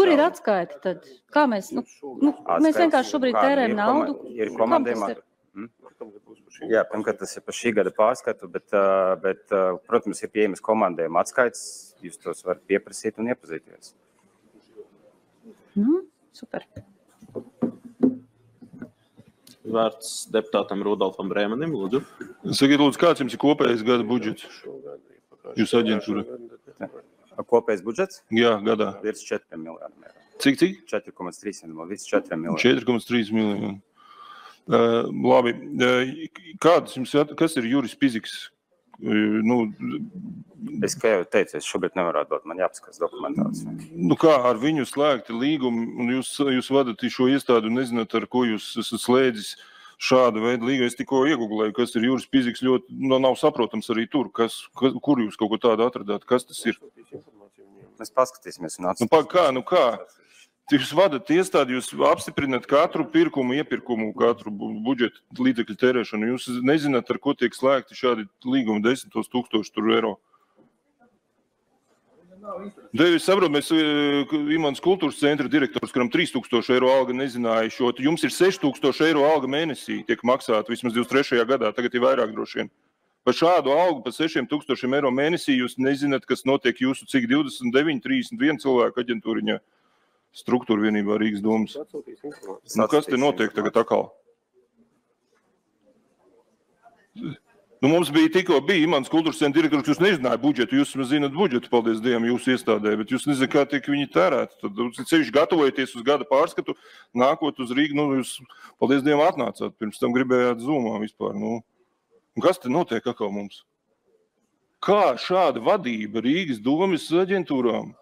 kur ir atskaiti tad? Kā mēs, mēs vienkārši šobrīd tērējam naudu? Ir komandējumā. Jā, pirmkārt, tas ir par šī gada pārskatu, bet protams, ir pieejamas komandējuma atskaits, jūs tos varat pieprasīt un iepazīties. Super. Vārds deputātam Rudolfam Brēmanim, lūdzu. Sakiet, lūdzu, kāds jums ir kopējais gada budžets? Jūs aģentūra? Kopējais budžets? Jā, gadā. Virs 4 miljardiem. Cik? 4,3 virs 4 miljardiem. 4,3 miljoni. Labi. Kas ir Juris Piziks? Es, kā jau teicu, es šobrīd nevaru atdot, man jāpaskatās dokumentāciju. Kā ar viņu slēgti līgumi, un jūs vadat šo iestādi un nezināt, ar ko jūs esat slēdzis šāda veida līgumu. Es tikko ieguglēju, kas ir Juris Piziks, ļoti nav saprotams arī tur, kur jūs kaut ko tādu atradāt, kas tas ir. Mēs paskatīsimies un atskatīsimies. Kā? Jūs vadat iestādi, jūs apstiprināt katru iepirkumu, katru budžeta līdzekļu tērēšanu. Jūs nezināt, ar ko tiek slēgti šādi līgumi 10 000 eiro. Jūs saprot, mēs Imants kultūras centra direktors, kuram 3000 eiro alga nezināja šo. Jums ir 6000 eiro alga mēnesī tiek maksāta vismaz 23. gadā, tagad ir vairāk droši vien. Par šādu algu, par 6000 eiro mēnesī jūs nezināt, kas notiek jūsu cik 29, 31 cilvēku aģentūriņā. Struktūra vienībā Rīgas domas. Kas te notiek tagad atkal? Mums tikko bija Imants kultūras centra direktors, jūs nezināja budžetu, jūs zināt budžetu, paldies Dievam, jūsu iestādē, bet jūs nezināt, kā tiek viņi tērēti. Tad sevišķi gatavojoties uz gada pārskatu, nākot uz Rīgu, jūs, paldies Dievam, atnācāt, pirms tam gribējāt Zoomā vispār. Un kas te notiek atkal mums? Kā šāda vadība Rīgas domas aģentūrām?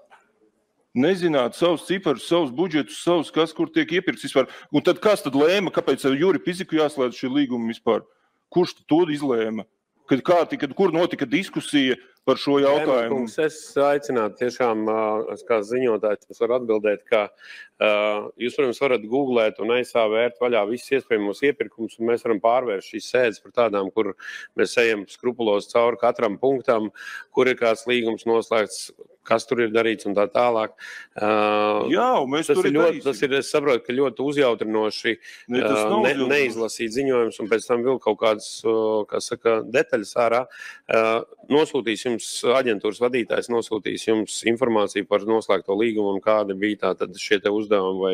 Nezināt savus ciparus, savus budžetus, kas kur tiek iepirkts vispār. Un tad kas tad lēma, kāpēc ar Juri Piziku jāslēdz šie līgumi vispār? Kurš to izlēma? Kur notika diskusija par šo jautājumu? Es aicinātu tiešām, kā ziņotājs, es varu atbildēt, ka jūs, protams, varat googlēt un aizsāvērt vaļā visus iespējamos iepirkumus, un mēs varam pārvērst šīs sēdes par tādām, kur mēs ejam skrupulos cauri katram punktam, kur ir kāds līgums noslēgts, kas tur ir darīts un tā tālāk. Jā, un mēs tur ir darīsim. Es saprotu, ka ļoti uzjautrinoši neizlasīt ziņojums un pēc tam vēl kaut kādas, kā saka, detaļas ārā. Nosūtīs jums, aģentūras vadītājs nosūtīs jums informāciju par noslēgto līgumu un kāda bija tātad šie te uzdevumi vai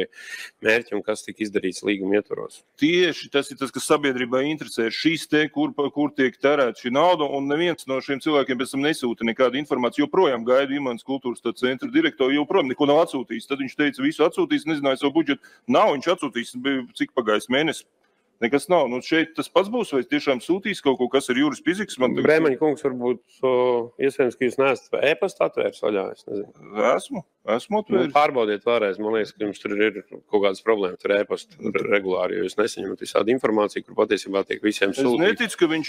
mērķi un kas tika izdarīts līguma ietvaros. Tieši tas ir tas, kas sabiedrībai interesē. Šīs te, kur tiek tērēta šī nauda, un neviens no šiem cilvēkiem pēc tam nesūta nekādu informāciju. Joprojām gaidu Imants kultūras centra direktoru, joprojām neko nav atsūtījis. Tad viņš teica, visu atsūtījis, nezināja savu budžetu. Nav, viņš atsūtījis, bija cik pagājis mēnesis. Nekas nav. Šeit tas pats būs, vai tiešām sūtīs kaut ko, kas ir Juris Piziks? Brēmaņa kungs, varbūt iespējams, ka jūs neesat e-pastu atvērs vaļā, es nezinu. Esmu atvērs. Pārbaudiet vēlreiz, man liekas, ka jums tur ir kaut kādas problēmas ar e-pastu regulāri, jo jūs nesaņemat visādi informāciju, kur patiesībā tiek visiem sūtīt. Es neticu, ka viņš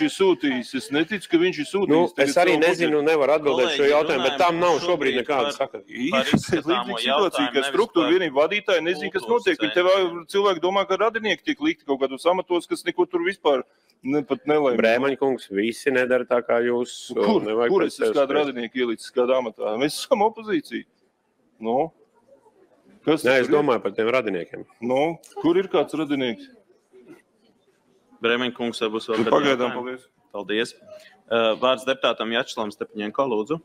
ir sūtījis. Es arī nezinu, nevaru atbildēt šo jautājumu, bet tam nav šobrīd nekāda sakara. Līdzīga situācija, ka struktūra vienība vadītāji nezin, kas notiek. Cilvēki domā, ka radinieki tiek likti kaut kādos amatos, kas neko tur vispār pat nelēma. Brēmaņa kungs, visi nedara tā, kā jūs. Kur es esmu kādu radinieku ielicis kādā amatā? Mēs esam opozīcija. Nē, es domāju par tiem radiniekiem. Kur ir kāds radinieks? Brēmaņa kungs, būs vēl. Pagaidām, paldies. Paldies. Vārds deputātam Jačslavam Stepaņenko, lūdzu.